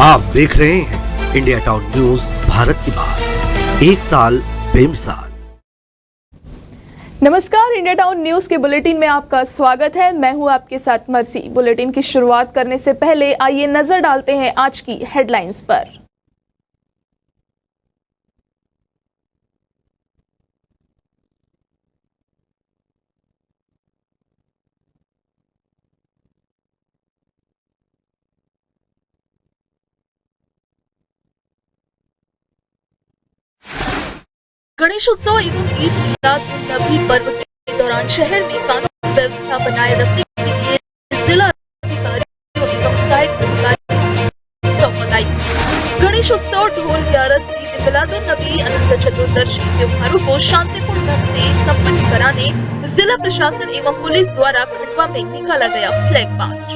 आप देख रहे हैं इंडिया टाउन न्यूज, भारत की बात, एक साल बेमिसाल। नमस्कार, इंडिया टाउन न्यूज के बुलेटिन में आपका स्वागत है। मैं हूं आपके साथ मर्सी। बुलेटिन की शुरुआत करने से पहले आइए नजर डालते हैं आज की हेडलाइंस पर। गणेशोत्सव एवं ईद मिलाद उन नबी पर्व के दौरान शहर में कानून व्यवस्था बनाए रखने के लिए जिला अधिकारियों एवं सहायक अधिकारियों को सौंप बधाई। गणेशोत्सव, ढोल, ग्यारस, ईद मिलाद उन नबी, अनंत चतुर्दशी त्योहारों को शांतिपूर्ण ढंग से संपन्न कराने जिला प्रशासन एवं पुलिस द्वारा खंडवा में निकाला गया flag march.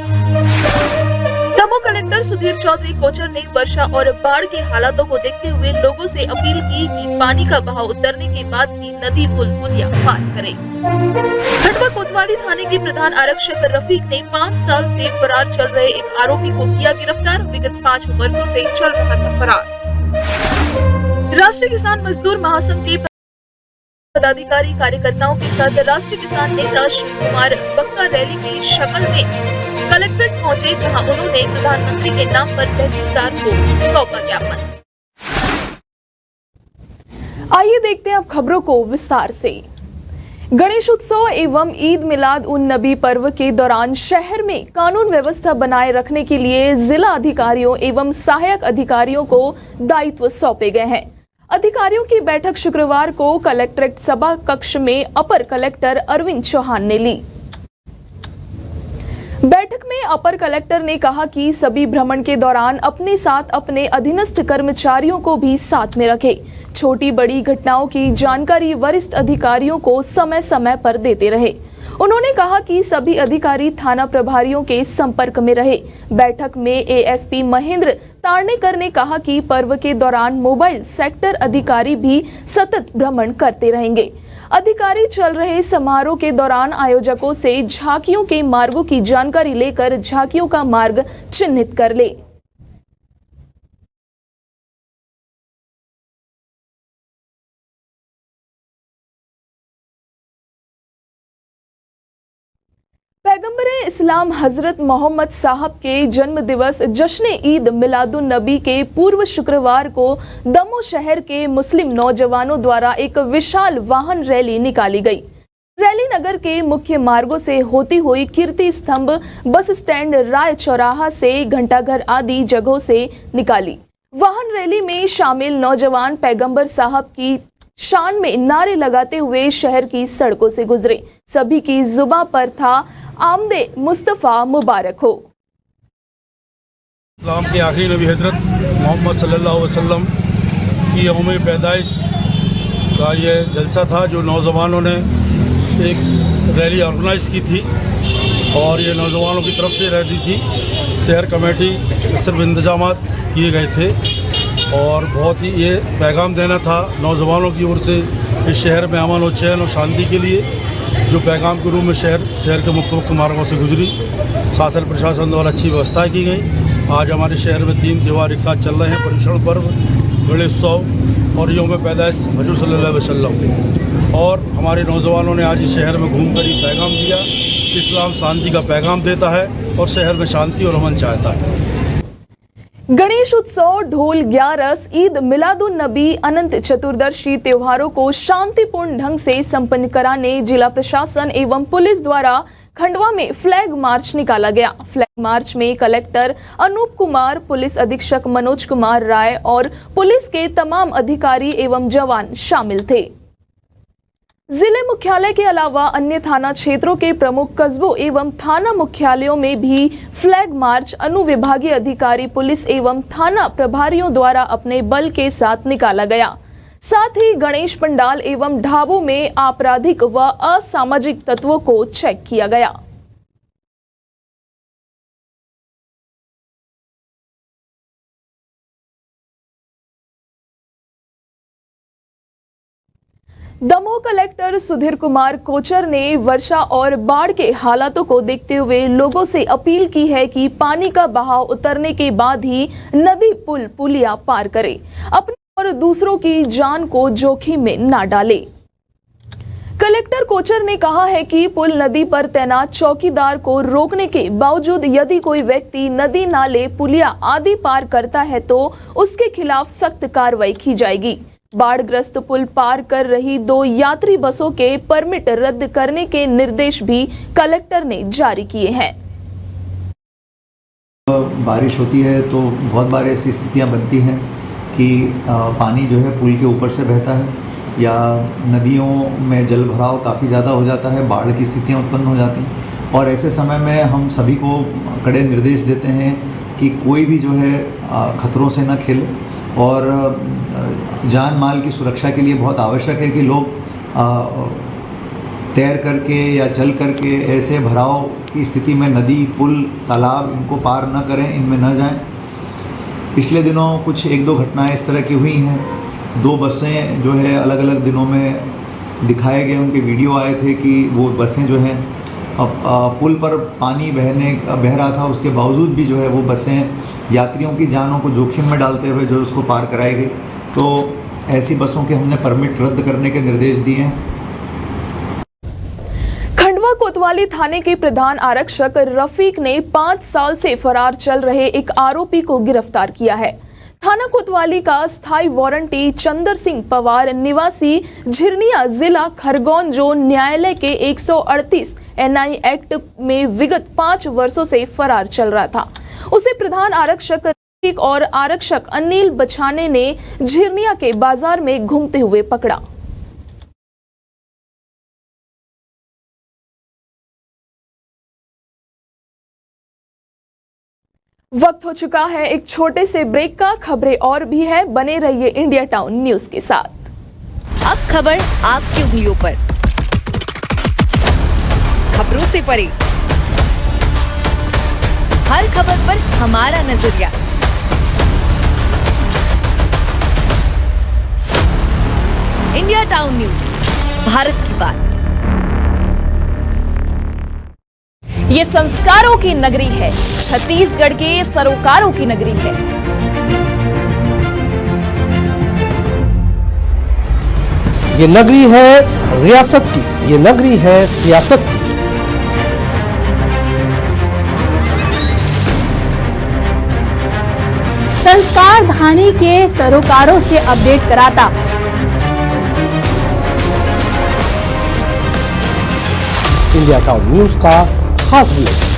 Damoh collector Sudhir Chaudhary Kochar ने वर्षा और बाढ़ के हालातों को देखते हुए लोगों से अपील की कि पानी का बहाव उतरने के बाद भी नदी पुलिया पार करें। खंडवा कोतवाली थाने के प्रधान आरक्षक रफीक ने 5 साल से फरार चल रहे एक आरोपी को किया गिरफ्तार। विगत 5 वर्षों से चल रहा था फरार। राष्ट्रीय किसान मजदूर महासंघ के पदाधिकारी कार्यकर्ताओं के साथ राष्ट्रीय किसान नेता शिव कुमार बक्का रैली की शक्ल में कलेक्ट्रेट पहुंचे, जहां उन्होंने प्रधानमंत्री के नाम पर तहसीलदार को सौंपा ज्ञापन। आइए देखते हैं अब खबरों को विस्तार से। गणेशोत्सव एवं ईद मिलाद उन नबी पर्व के दौरान शहर में कानून व्यवस्था बनाए रखने के लिए जिला अधिकारियों एवं सहायक अधिकारियों को दायित्व सौंपे गए हैं। अधिकारियों की बैठक शुक्रवार को कलेक्ट्रेट सभा कक्ष में अपर कलेक्टर अरविंद चौहान ने ली। बैठक में अपर कलेक्टर ने कहा कि सभी भ्रमण के दौरान अपने साथ अपने अधीनस्थ कर्मचारियों को भी साथ में रखें। छोटी बड़ी घटनाओं की जानकारी वरिष्ठ अधिकारियों को समय समय पर देते रहे। उन्होंने कहा कि सभी अधिकारी थाना प्रभारियों के संपर्क में रहे। बैठक में एएसपी महेंद्र तारनेकर ने कहा कि पर्व के दौरान मोबाइल सेक्टर अधिकारी भी सतत भ्रमण करते रहेंगे। अधिकारी चल रहे समारोह के दौरान आयोजकों से झांकियों के मार्गों की जानकारी लेकर झांकियों का मार्ग चिन्हित कर ले। पैगंबरे इस्लाम हजरत मोहम्मद साहब के जन्म दिवस जश्न ईद मिलादुन नबी के पूर्व शुक्रवार को दमोह शहर के मुस्लिम नौजवानों द्वारा एक विशाल वाहन रैली निकाली गई। रैली नगर के मुख्य मार्गों से होती हुई कीर्ति स्तंभ, बस स्टैंड, राय चौराहा से घंटाघर आदि जगहों से निकाली। वाहन रैली में शामिल नौजवान पैगंबर साहब की शान में नारे लगाते हुए शहर की सड़कों से गुजरे। सभी की जुबां पर था आमदे मुस्तफ़ा मुबारक हो। इस्लाम के आखिरी नबी हजरत मोहम्मद सल्लल्लाहु अलैहि वसल्लम की यौम पैदाइश का ये जलसा था, जो नौजवानों ने एक रैली ऑर्गेनाइज़ की थी और ये नौजवानों की तरफ से रैली थी। शहर कमेटी सिर्फ इंतजाम किए गए थे और बहुत ही ये पैगाम देना था नौजवानों की ओर से इस शहर में अमन और चैन और शांति के लिए, जो पैगाम के रूप में शहर के मुख्य मार्गों से गुजरी। शासन प्रशासन द्वारा अच्छी व्यवस्था की गई। आज हमारे शहर में 3 त्यौहार एक साथ चल रहे हैं, पर्युषण पर्व, गणेशोत्सव और यौम पैदाइश हजूर सल्लल्लाहु अलैहि वसल्लम। और हमारे नौजवानों ने आज इस शहर में घूमकर ही पैगाम दिया। इस्लाम शांति का पैगाम देता है और शहर में शांति और अमन चाहता है। गणेश उत्सव, ढोल, ग्यारस, ईद मिलादुन नबी, अनंत चतुर्दशी त्योहारों को शांतिपूर्ण ढंग से संपन्न कराने जिला प्रशासन एवं पुलिस द्वारा खंडवा में फ्लैग मार्च निकाला गया। फ्लैग मार्च में कलेक्टर अनूप कुमार, पुलिस अधीक्षक मनोज कुमार राय और पुलिस के तमाम अधिकारी एवं जवान शामिल थे। जिले मुख्यालय के अलावा अन्य थाना क्षेत्रों के प्रमुख कस्बों एवं थाना मुख्यालयों में भी फ्लैग मार्च अनुविभागीय अधिकारी, पुलिस एवं थाना प्रभारियों द्वारा अपने बल के साथ निकाला गया। साथ ही गणेश पंडाल एवं ढाबों में आपराधिक व असामाजिक तत्वों को चेक किया गया। दमोह कलेक्टर सुधीर कुमार कोचर ने वर्षा और बाढ़ के हालातों को देखते हुए लोगों से अपील की है कि पानी का बहाव उतरने के बाद ही नदी पुलिया पार करें, अपनी और दूसरों की जान को जोखिम में न डालें। कलेक्टर कोचर ने कहा है कि पुल नदी पर तैनात चौकीदार को रोकने के बावजूद यदि कोई व्यक्ति नदी नाले पुलिया आदि पार करता है तो उसके खिलाफ सख्त कार्रवाई की जाएगी। बाढ़ग्रस्त पुल पार कर रही 2 यात्री बसों के परमिट रद्द करने के निर्देश भी कलेक्टर ने जारी किए हैं। बारिश होती है तो बहुत बार ऐसी स्थितियां बनती हैं कि पानी जो है पुल के ऊपर से बहता है या नदियों में जल भराव काफ़ी ज़्यादा हो जाता है, बाढ़ की स्थितियां उत्पन्न हो जाती हैं और ऐसे समय में हम सभी को कड़े निर्देश देते हैं कि कोई भी जो है खतरों से ना खेले और जान माल की सुरक्षा के लिए बहुत आवश्यक है कि लोग तैर करके या चल करके ऐसे भराव की स्थिति में नदी, पुल, तालाब इनको पार न करें, इनमें न जाएं। पिछले दिनों कुछ 1-2 घटनाएं इस तरह की हुई हैं। 2 बसें जो है अलग अलग दिनों में दिखाए गए, उनके वीडियो आए थे कि वो बसें जो हैं पुल पर पानी बह रहा था, उसके बावजूद भी जो है वो बसें यात्रियों की जानों को जोखिम में डालते हुए जो उसको पार कराई गई। तो ऐसी बसों के हमने परमिट रद्द करने के निर्देश दिए हैं। खंडवा कोतवाली थाने के प्रधान आरक्षक रफीक ने 5 साल से फरार चल रहे एक आरोपी को गिरफ्तार किया है। थाना कोतवाली का स्थायी वारंटी चंदर सिंह पवार निवासी झिरनिया जिला खरगोन जो न्यायालय के 138 NI एक्ट में विगत 5 वर्षों से फरार चल रहा था। उसे प्रधान आरक्षक रफीक और आरक्षक अनिल बछाने ने झिरनिया के बाजार में घूमते हुए पकड़ा। वक्त हो चुका है एक छोटे से ब्रेक का। खबरें और भी है, बने रहिए इंडिया टाउन न्यूज के साथ। अब खबर आपकी उंगलियों पर, खबरों से परे, हर खबर पर हमारा नजरिया। इंडिया टाउन न्यूज, भारत की बात। ये संस्कारों की नगरी है, छत्तीसगढ़ के सरोकारों की नगरी है। ये नगरी है रियासत की, ये नगरी है सियासत की। संस्कार धानी के सरोकारों से अपडेट कराता इंडिया टाउन न्यूज का खास बुलेटिन।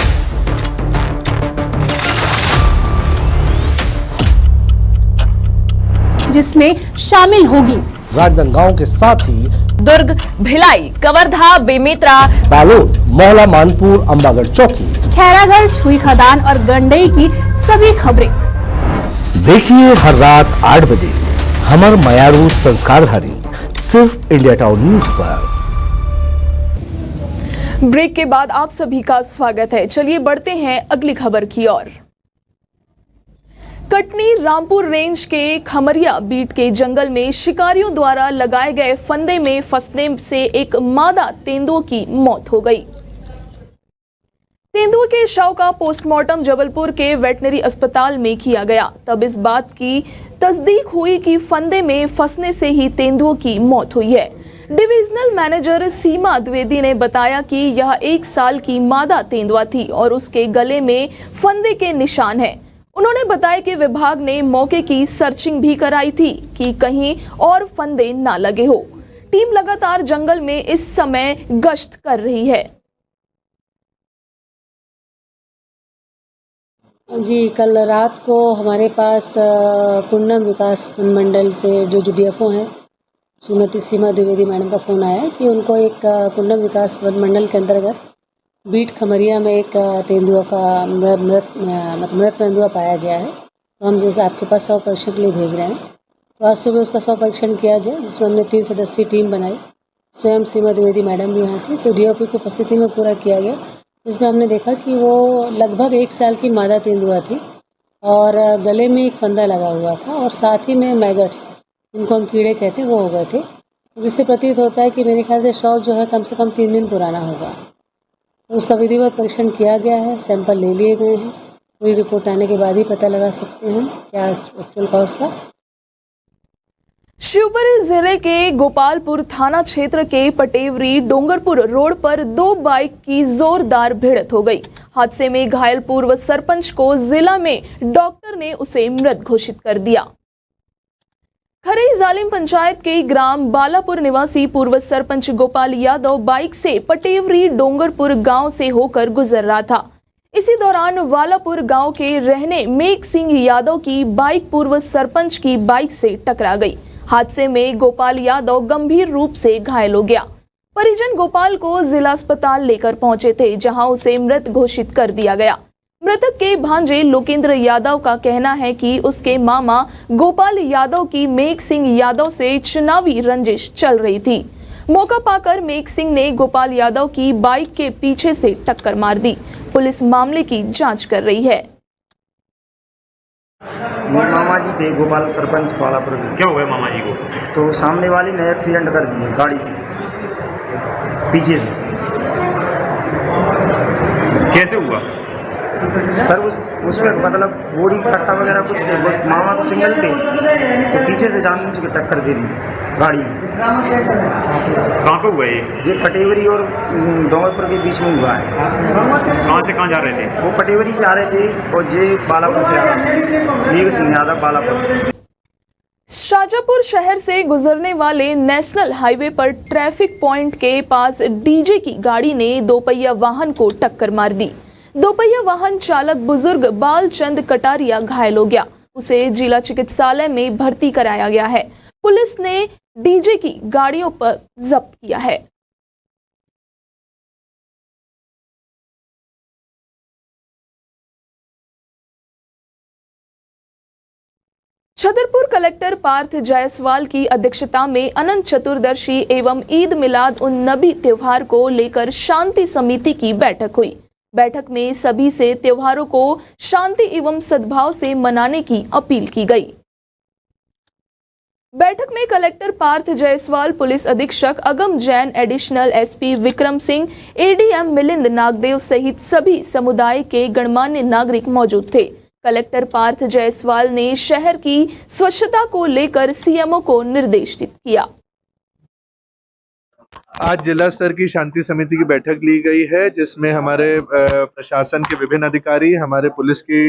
जिसमें शामिल होगी राजनांदगांव के साथ ही दुर्ग, भिलाई, कवर्धा, बेमेतरा, बालोद, मोहला, मानपुर, अंबागढ़ चौकी, खैरागढ़, छुई खदान और गंडई की सभी खबरें देखिए हर रात 8 बजे हमर मयारू संस्कारधारी सिर्फ इंडिया टाउन न्यूज पर। ब्रेक के बाद आप सभी का स्वागत है। चलिए बढ़ते हैं अगली खबर की ओर। कटनी रामपुर रेंज के खमरिया बीट के जंगल में शिकारियों द्वारा लगाए गए फंदे में फंसने से एक मादा तेंदुआ की मौत हो गई। तेंदुआ के शव का पोस्टमार्टम जबलपुर के वेटनरी अस्पताल में किया गया। तब इस बात की तस्दीक हुई कि फंदे में फंसने से ही तेंदुआ की मौत हुई है। डिविजनल मैनेजर सीमा द्विवेदी ने बताया कि यह 1 साल की मादा तेंदुआ थी और उसके गले में फंदे के निशान हैं। उन्होंने बताया कि विभाग ने मौके की सर्चिंग भी कराई थी कि कहीं और फंदे ना लगे हो। टीम लगातार जंगल में इस समय गश्त कर रही है। जी, कल रात को हमारे पास कुंडम विकास मंडल से जो DFO हैं श्रीमती सीमा द्विवेदी मैडम का फ़ोन आया कि उनको एक कुंडम विकास मंडल के अंतर्गत बीट खमरिया में एक तेंदुआ का मृत तेंदुआ पाया गया है। तो हम जैसे आपके पास शव परीक्षण के लिए भेज रहे हैं। तो आज सुबह उसका शव परीक्षण किया गया, जिसमें हमने 3 सदस्यीय टीम बनाई। स्वयं सीमा द्विवेदी मैडम भी यहाँ थी, तो DOP की उपस्थिति में पूरा किया गया, जिसमें हमने देखा कि वो लगभग 1 साल की मादा तेंदुआ थी और गले में एक फंदा लगा हुआ था और साथ ही में मैगट्स, जिनको हम कीड़े कहते हैं, वो हो गए थे। जिससे प्रतीत होता है कि मेरे ख्याल से शव जो है कम से कम 3 दिन पुराना होगा। तो उसका विधिवत परीक्षण किया गया है, सैंपल ले लिए गए हैं। पूरी रिपोर्ट आने के बाद ही पता लगा सकते हैं क्या एक्चुअल कॉज था। शिवपुरी जिले के गोपालपुर थाना क्षेत्र के पटेवरी डोंगरपुर रोड पर 2 बाइक की जोरदार भिड़ंत हो गई। हादसे में घायल पूर्व सरपंच को जिला में डॉक्टर ने उसे मृत घोषित कर दिया। खरई जालिम पंचायत के ग्राम बालापुर निवासी पूर्व सरपंच गोपाल यादव बाइक से पटेवरी डोंगरपुर गांव से होकर गुजर रहा था। इसी दौरान वालापुर गांव के रहने मेघ सिंह यादव की बाइक पूर्व सरपंच की बाइक से टकरा गई। हादसे में गोपाल यादव गंभीर रूप से घायल हो गया। परिजन गोपाल को जिला अस्पताल लेकर पहुंचे थे, जहां उसे मृत घोषित कर दिया गया। मृतक के भांजे लोकेंद्र यादव का कहना है कि उसके मामा गोपाल यादव की मेघ सिंह यादव से चुनावी रंजिश चल रही थी। मौका पाकर मेघ सिंह ने गोपाल यादव की बाइक के पीछे से टक्कर मार दी। पुलिस मामले की जांच कर रही है। मेरे मामा जी थे गोपाल सरपंच बालापुर के। क्या हुआ मामा जी को? तो सामने वाली ने एक्सीडेंट कर दिया गाड़ी से, पीछे से। कैसे हुआ सर? उसमें मतलब बॉडी कट्टा वगैरह कुछ थे, बस मामा तो सिंगल थे, तो पीछे से जानबूझ के टक्कर दे दी गाड़ी में। कहाँ पे हुआ ये? पटेवरी और डोंगरपुर के बीच में हुआ है। कहाँ से कहाँ जा रहे थे? वो पटेवरी से आ रहे थे और जे बालापुर से आ रहे थे, मेघ सिंह यादव बालापुर। शाजापुर शहर से गुजरने वाले नेशनल हाईवे पर ट्रैफिक पॉइंट के पास डीजे की गाड़ी ने 2 पहिया वाहन को टक्कर मार दी। 2 पहिया वाहन चालक बुजुर्ग बालचंद कटारिया घायल हो गया। उसे जिला चिकित्सालय में भर्ती कराया गया है। पुलिस ने डीजे की गाड़ियों पर जब्त किया है। छतरपुर कलेक्टर पार्थ जायसवाल की अध्यक्षता में अनंत चतुर्दशी एवं ईद मिलाद उन नबी त्योहार को लेकर शांति समिति की बैठक हुई। बैठक में सभी से त्योहारों को शांति एवं सद्भाव से मनाने की अपील की गई। बैठक में कलेक्टर पार्थ जायसवाल, पुलिस अधीक्षक अगम Jain, additional SP Vikram Singh, ADM Milind Nagdev सहित सभी समुदाय के गणमान्य नागरिक मौजूद थे। कलेक्टर पार्थ जायसवाल ने शहर की स्वच्छता को लेकर सीएमओ को निर्देशित किया। आज जिला स्तर की शांति समिति की बैठक ली गई है, जिसमें हमारे प्रशासन के विभिन्न अधिकारी, हमारे पुलिस के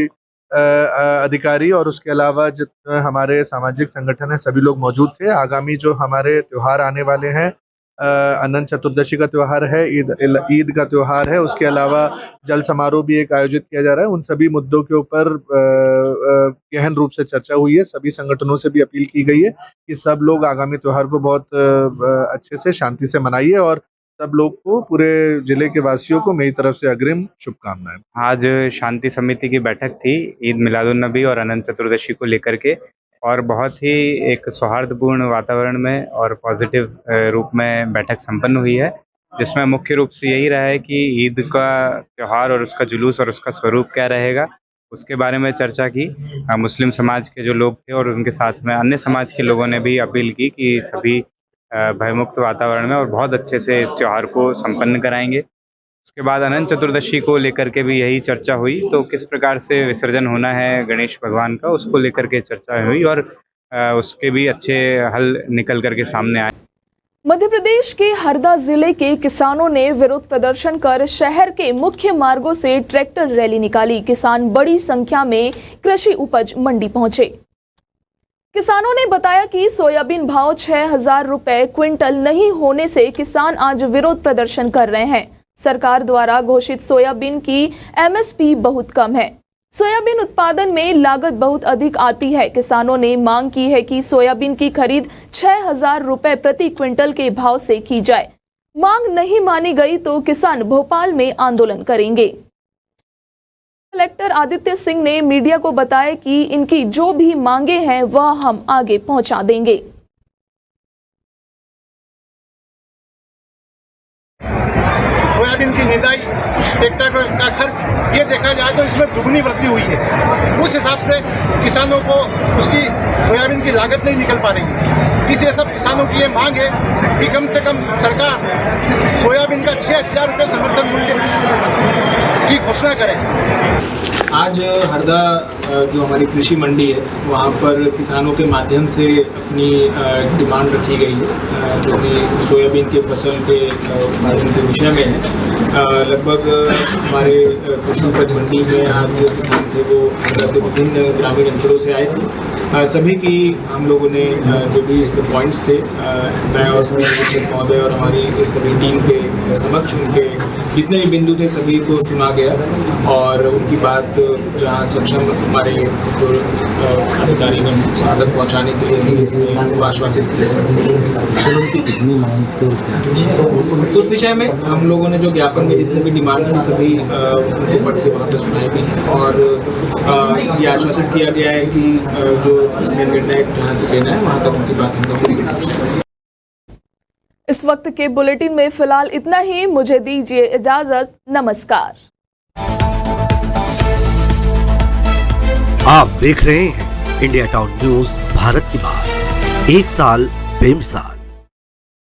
अधिकारी और उसके अलावा जितने हमारे सामाजिक संगठन है सभी लोग मौजूद थे। आगामी जो हमारे त्योहार आने वाले हैं, अनंत चतुर्दशी का त्यौहार है, ईद का त्यौहार है, उसके अलावा जल समारोह भी एक आयोजित किया जा रहा है। उन सभी मुद्दों के ऊपर गहन रूप से चर्चा हुई है। सभी संगठनों से भी अपील की गई है कि सब लोग आगामी त्यौहार को बहुत अच्छे से शांति से मनाइए और सब लोग को, पूरे जिले के वासियों को मेरी तरफ से अग्रिम शुभकामनाएं। आज शांति समिति की बैठक थी ईद मिलादुन नबी और अनंत चतुर्दशी को लेकर के, और बहुत ही एक सौहार्दपूर्ण वातावरण में और पॉजिटिव रूप में बैठक संपन्न हुई है, जिसमें मुख्य रूप से यही रहा है कि ईद का त्यौहार और उसका जुलूस और उसका स्वरूप क्या रहेगा, उसके बारे में चर्चा की। मुस्लिम समाज के जो लोग थे और उनके साथ में अन्य समाज के लोगों ने भी अपील की कि सभी भयमुक्त वातावरण में और बहुत अच्छे से इस त्यौहार को संपन्न कराएंगे। उसके बाद अनंत चतुर्दशी को लेकर के भी यही चर्चा हुई, तो किस प्रकार से विसर्जन होना है गणेश भगवान का, उसको लेकर के चर्चा हुई और उसके भी अच्छे हल निकल करके सामने आए। मध्य प्रदेश के हरदा जिले के किसानों ने विरोध प्रदर्शन कर शहर के मुख्य मार्गों से ट्रैक्टर रैली निकाली। किसान बड़ी संख्या में कृषि उपज मंडी पहुंचे। किसानों ने बताया कि सोयाबीन भाव 6,000 रुपए क्विंटल नहीं होने से किसान आज विरोध प्रदर्शन कर रहे हैं। सरकार द्वारा घोषित सोयाबीन की एमएसपी बहुत कम है। सोयाबीन उत्पादन में लागत बहुत अधिक आती है। किसानों ने मांग की है कि सोयाबीन की खरीद 6,000 रुपए प्रति क्विंटल के भाव से की जाए। मांग नहीं मानी गई तो किसान भोपाल में आंदोलन करेंगे। कलेक्टर आदित्य सिंह ने मीडिया को बताया कि इनकी जो भी मांगे हैं वह हम आगे पहुंचा देंगे। सोयाबीन की निदाई, ट्रैक्टर का खर्च, ये देखा जाए तो इसमें दुगनी वृद्धि हुई है। उस हिसाब से किसानों को उसकी सोयाबीन की लागत नहीं निकल पा रही है। इसलिए सब किसानों की ये मांग है कि कम से कम सरकार सोयाबीन का 6,000 रुपये समर्थन मूल्य की घोषणा करें। आज हरदा जो हमारी कृषि मंडी है वहाँ पर किसानों के माध्यम से अपनी डिमांड रखी गई है, जो कि सोयाबीन के फसल के उत्पादन के विषय में है। लगभग हमारे कृषि उपज मंडी में आज जो किसान थे वो हरदा के विभिन्न ग्रामीण अंचलों से आए थे। सभी की हम लोगों ने जो भी इसमें पॉइंट्स थे, मैं और निरीक्षक महोदय और हमारी सभी टीम के समक्ष उनके जितने भी बिंदु थे सभी को सुना गया और उनकी बात जहाँ सक्षम हमारे जो अधिकारीगण वहाँ तक पहुँचाने के लिए हमने इसमें उनको आश्वासित किया। उस विषय में हम लोगों ने जो ज्ञापन में जितने भी डिमांड थी सभी उनको पढ़ के वहाँ पर सुनाई भी है और ये आश्वासित किया गया है कि जो इसमें निर्णय जहाँ से लेना है वहाँ तक उनकी बात हम लोग पहुँचाएंगे। इस वक्त के बुलेटिन में फिलहाल इतना ही। मुझे दीजिए इजाजत। नमस्कार। आप देख रहे हैं इंडिया टाउन न्यूज भारत की बात, एक साल बेमिसाल।